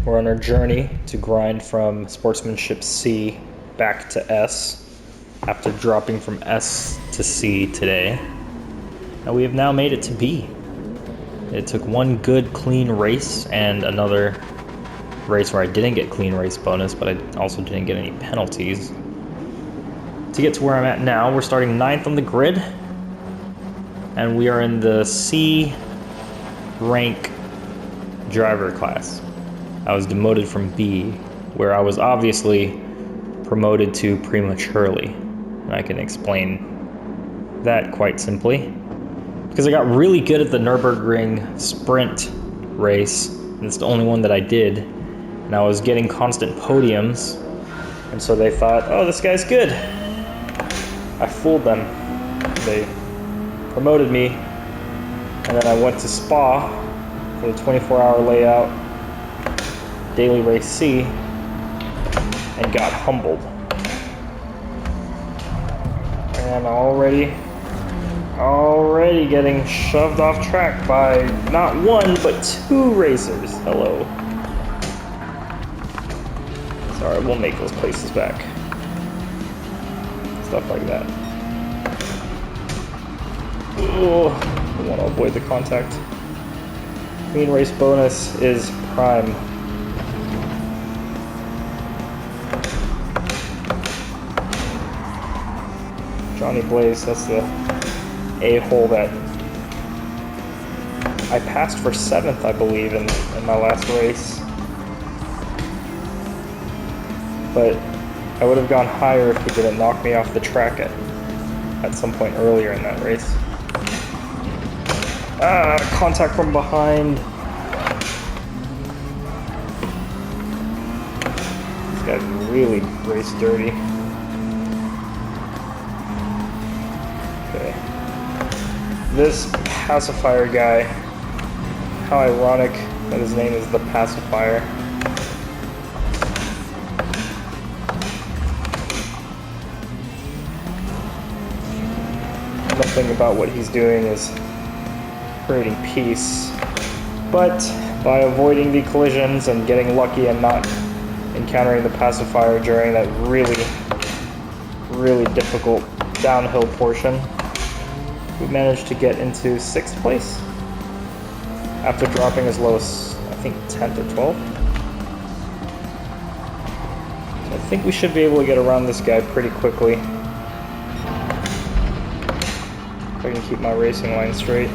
We're on our journey to grind from Sportsmanship C back to S after dropping from S to C today. And we have now made it to B. It took one good clean race and another race where I didn't get clean race bonus, but I also didn't get any penalties to get to where I'm at now. We're starting 9th on the grid, and we are in the C rank driver class. I was demoted from B, where I was obviously promoted to prematurely. And I can explain that quite simply. Because I got really good at the Nürburgring sprint race, and it's the only one that I did. And I was getting constant podiums, and so they thought, oh, this guy's good. I fooled them. They promoted me, and then I went to Spa for the 24-hour layout, daily race C, and got humbled. And already getting shoved off track by not one, but two racers. Hello. Sorry, we'll make those places back. Stuff like that. Oh, I want to avoid the contact. Clean race bonus is prime. Johnny Blaze, that's the a-hole that I passed for 7th, I believe, in my last race. But I would have gone higher if he didn't knock me off the track at some point earlier in that race. Contact from behind. These guys really race dirty. Okay. This pacifier guy, how ironic that his name is the pacifier. Nothing about what he's doing is creating peace, but by avoiding the collisions and getting lucky and not encountering the pacifier during that really difficult downhill portion, we managed to get into 6th place after dropping as low as, I think, 10th or 12th. So I think we should be able to get around this guy pretty quickly. If I can keep my racing line straight.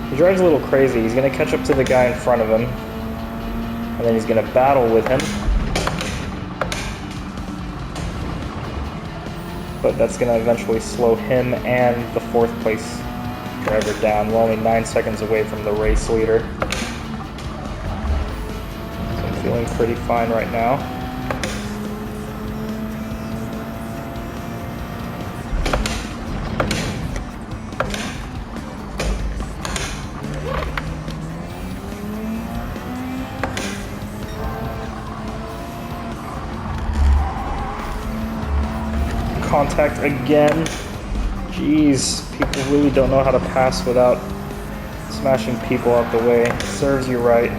He drives a little crazy. He's going to catch up to the guy in front of him, and then he's going to battle with him. But that's going to eventually slow him and the 4th place driver down. We're only 9 seconds away from the race leader. So I'm feeling pretty fine right now. Contact again. Jeez, people really don't know how to pass without smashing people out the way. Serves you right.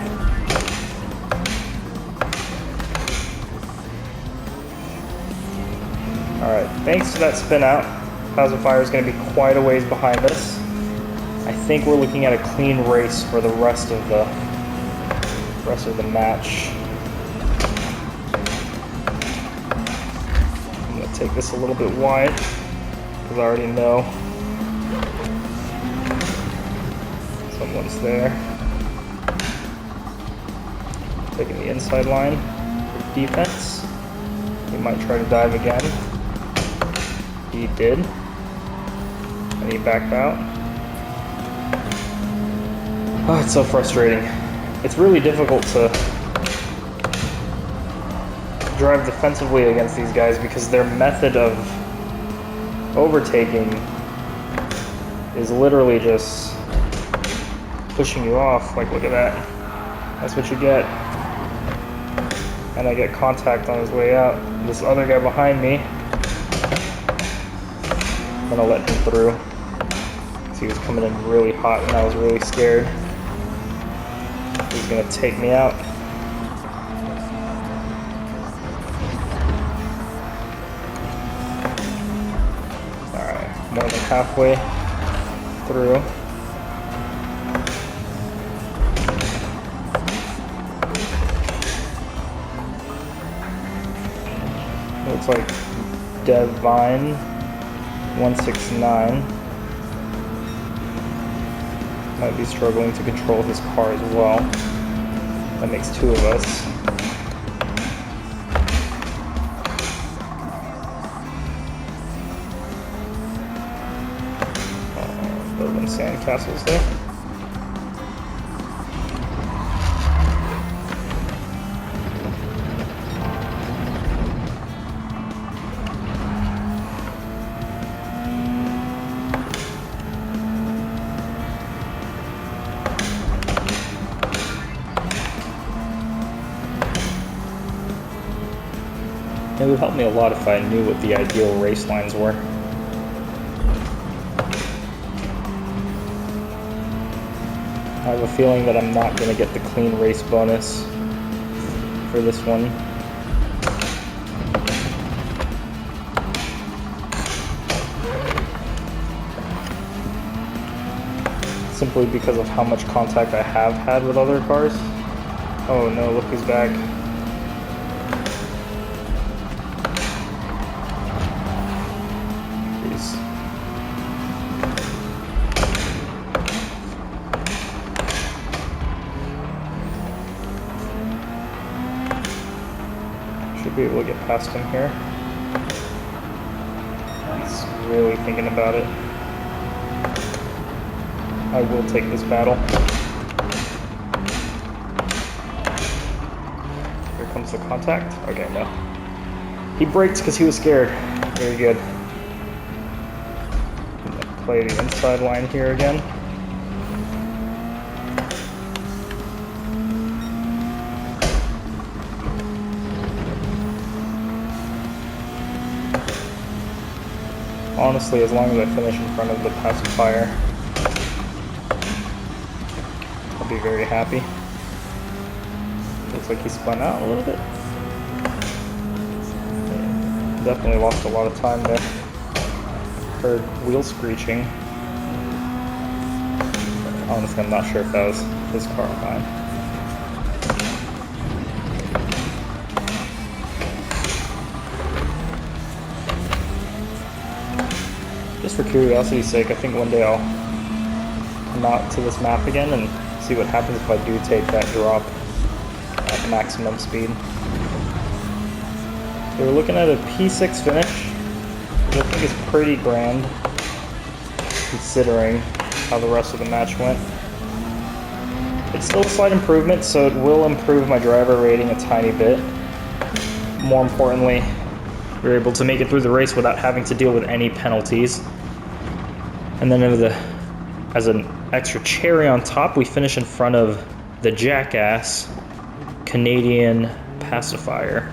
Alright, thanks to that spin out, pacifier is going to be quite a ways behind us. I think we're looking at a clean race for the rest of the match. Take this a little bit wide, because I already know someone's there. Taking the inside line for defense. He might try to dive again. He did. And he backed out. Oh, it's so frustrating. It's really difficult to drive defensively against these guys because their method of overtaking is literally just pushing you off. Like, look at that. That's what you get. And I get contact on his way out. This other guy behind me, I'm gonna let him through. So he was coming in really hot and I was really scared. He's gonna take me out. more than halfway through. Looks like Devine 169 might be struggling to control his car as well. That makes two of us. Building sandcastles there. It would help me a lot if I knew what the ideal race lines were. I have a feeling that I'm not going to get the clean race bonus for this one. Simply because of how much contact I have had with other cars. Oh no, look who's back. Should be able to get past him here. He's really thinking about it. I will take this battle. Here comes the contact. Okay, no. He braked because he was scared. Very good. I'm gonna play the inside line here again. Honestly, as long as I finish in front of the pacifier, I'll be very happy. Looks like he spun out a little bit. Yeah, definitely lost a lot of time there. Heard wheel screeching. Honestly, I'm not sure if that was his car or mine. Just for curiosity's sake, I think one day I'll come out to this map again and see what happens if I do take that drop at maximum speed. So we're looking at a P6 finish, which I think is pretty grand, considering how the rest of the match went. It's still a slight improvement, so it will improve my driver rating a tiny bit. More importantly, we were able to make it through the race without having to deal with any penalties. And then as an extra cherry on top, we finish in front of the Jackass Canadian pacifier.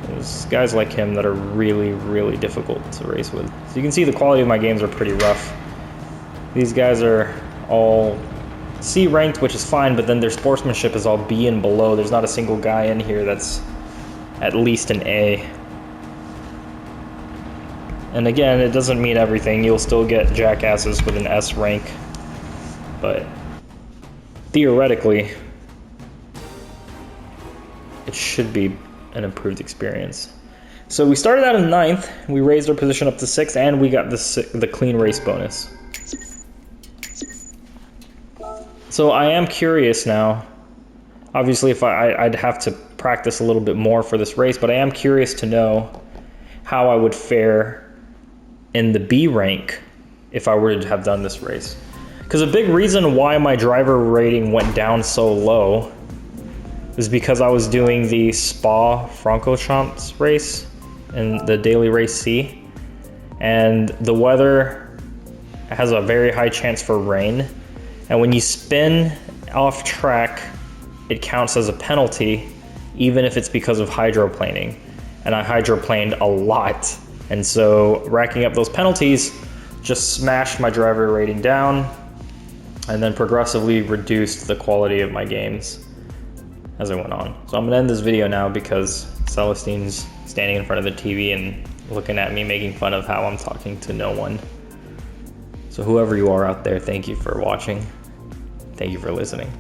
There's guys like him that are really, really difficult to race with. So you can see the quality of my games are pretty rough. These guys are all C ranked, which is fine, but then their sportsmanship is all B and below. There's not a single guy in here that's at least an A. And again, it doesn't mean everything. You'll still get jackasses with an S rank, but theoretically, it should be an improved experience. So we started out in 9th, we raised our position up to 6th, and we got the clean race bonus. So I am curious now. Obviously, if I'd have to practice a little bit more for this race, but I am curious to know how I would fare in the B rank if I were to have done this race. Because a big reason why my driver rating went down so low is because I was doing the Spa-Francorchamps race in the daily race C, and the weather has a very high chance for rain. And when you spin off track, it counts as a penalty, even if it's because of hydroplaning. And I hydroplaned a lot. And so racking up those penalties just smashed my driver rating down and then progressively reduced the quality of my games as I went on. So I'm gonna end this video now because Celestine's standing in front of the TV and looking at me making fun of how I'm talking to no one. So whoever you are out there, thank you for watching. Thank you for listening.